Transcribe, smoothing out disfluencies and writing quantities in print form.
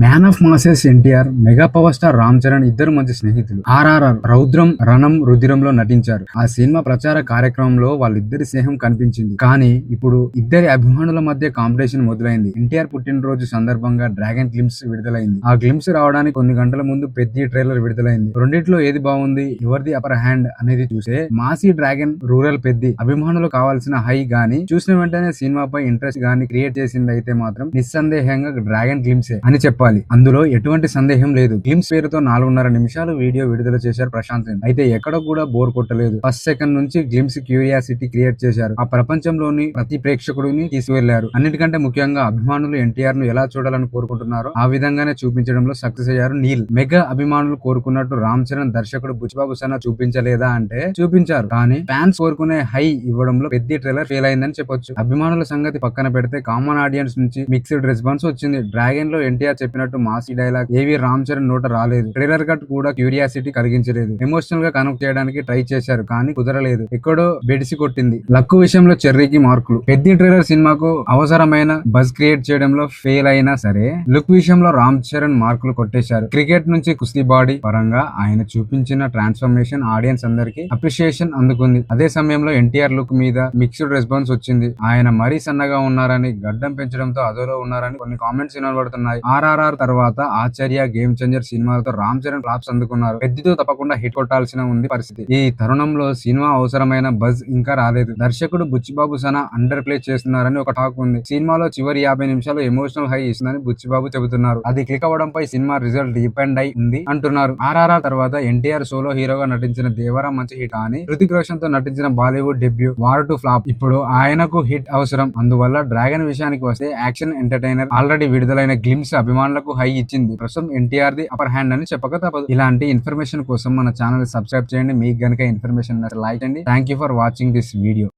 Man of masses NTR, mega power star Ram Charan ఇద్దరు మంచి స్నేహితులు. ఆర్ఆర్ఆర్ రౌద్రం రణం రుధిరంలో నటించారు. ఆ సినిమా ప్రచార కార్యక్రమంలో వాళ్ళిద్దరి స్నేహం కనిపించింది. కానీ ఇప్పుడు ఇద్దరి అభిమానుల మధ్య కాంపిటీషన్ మొదలైంది. ఎన్టీఆర్ పుట్టినరోజు సందర్భంగా డ్రాగన్ గ్లింప్స్ విడుదలైంది. ఆ గ్లింప్స్ రావడానికి కొన్ని గంటల ముందు పెద్ద ట్రైలర్ విడుదలైంది. రెండిట్లో ఏది బాగుంది, ఎవరిది అపర్ హ్యాండ్ అనేది చూసే మాసీ డ్రాగన్, రూరల్ పెద్ది అభిమానులు కావాల్సిన హై గాని చూసిన వెంటనే సినిమాపై ఇంట్రెస్ట్ గాని క్రియేట్ చేసింది అయితే మాత్రం నిస్సందేహంగా డ్రాగన్ గ్లింప్సే అని చెప్పాలి. అందులో ఎటువంటి సందేహం లేదు. గ్లింప్స్ పేరుతో 4.5 నిమిషాలు వీడియో విడుదల చేశారు ప్రశాంత్ నీల్. అయితే ఎక్కడ కూడా బోర్ కొట్టలేదు. ఫస్ట్ సెకండ్ నుంచి గ్లింప్స్ క్యూరియాసిటీ క్రియేట్ చేశారు. ఆ ప్రపంచంలోని ప్రతి ప్రేక్షకుడిని తీసుకువెళ్లారు. అన్నిటికంటే ముఖ్యంగా అభిమానులు ఎన్టీఆర్ ను ఎలా చూడాలని కోరుకుంటున్నారో ఆ విధంగానే చూపించడంలో సక్సెస్ అయ్యారు నీల్. మెగా అభిమానులు కోరుకున్నట్టు రామ్ చరణ్ దర్శకుడు బుచ్చిబాబు సనా చూపించలేదా అంటే చూపించారు. కానీ ఫ్యాన్స్ కోరుకునే హై ఇవ్వడంలో పెద్ద ట్రైలర్ ఫెయిల్ అయిందని చెప్పొచ్చు. అభిమానుల సంగతి పక్కన పెడితే కామన్ ఆడియన్స్ నుంచి మిక్స్డ్ రెస్పాన్స్ వచ్చింది. డ్రాగన్ లో ఎన్టీఆర్ చెప్పినట్టు మాసీ డైలాగ్ ఏవి రామ్ చరణ్ నోట రాలేదు. ట్రైలర్ కట్ కూడా క్యూరియాసిటీ కలిగించలేదు. ఎమోషనల్ గా కనెక్ట్ చేయడానికి ట్రై చేశారు కానీ కుదరలేదు. ఎక్కడో బెడిసి కొట్టింది. లక్కు విషయంలో చెర్రీకి మార్కులు. పెద్ద ట్రైలర్ సినిమాకు అవసరమైన బజ్ క్రియేట్ చేయడంలో ఫెయిల్ అయినా సరే లుక్ విషయంలో రామ్ చరణ్ మార్కులు కొట్టేశారు. క్రికెట్ నుంచి కుస్తీ బాడీ పరంగా ఆయన చూపించిన ట్రాన్స్ఫర్మేషన్ ఆడియన్స్ అందరికి అప్రిషియేషన్ అందుకుంది. అదే సమయంలో ఎన్టీఆర్ లుక్ మీద మిక్స్డ్ రెస్పాన్స్ వచ్చింది. ఆయన మరీ సన్నగా ఉన్నారని, గడ్డం పెంచడంతో అదోలో ఉన్నారని కొన్ని కామెంట్స్ వినబడుతున్నాయి. ఆర్ఆర్ఆర్ తర్వాత ఆచార్య, గేమ్ చేంజర్ సినిమాలతో రామ్ చరణ్ ఫ్లాప్స్ అందుకున్నారు. పెద్దతో తప్పకుండా హిట్ కొట్టాల్సిన ఉంది పరిస్థితి. ఈ తరుణంలో సినిమా అవసరమైన బజ్ ఇంకా రాలేదు. దర్శకుడు బుచ్చిబాబు సనా అండర్ ప్లే చేస్తున్నారని ఒక టాక్ ఉంది. సినిమాలో చివరి 50 నిమిషాలు ఎమోషనల్ హై ఇస్తుందని బుచ్చిబాబు చెబుతున్నారు. అది క్లిక్ అవ్వడంపై సినిమా రిజల్ట్ డిపెండ్ అయి ఉంది అంటున్నారు. ఆర్ఆర్ఆర్ తర్వాత ఎన్టీఆర్ సోలో హీరోగా నటించిన దేవరా మంచి హిట్ కానీ హృతిక్ రోషన్ తో నటించిన బాలీవుడ్ డెబ్యూ వార్ 2 ఫ్లాప్. ఇప్పుడు ఆయనకు హిట్ అవసరం. అందువల్ల డ్రాగన్ విషయానికి వస్తే యాక్షన్ ఎంటర్టైనర్. ఆల్రెడీ విడుదలైన గ్లిమ్స్ అభిమానులకు హై ఇచ్చింది. ప్రస్తుతం ఎన్టీఆర్ ది అపర్ హ్యాండ్ అని చెప్పక తప్పదు. ఇలాంటి ఇన్ఫర్మేషన్ కోసం మన ఛానల్ సబ్స్క్రైబ్ చేయండి. మీకు గనుక ఇన్ఫర్మేషన్ లైక్ చేయండి. Thank you for watching this video.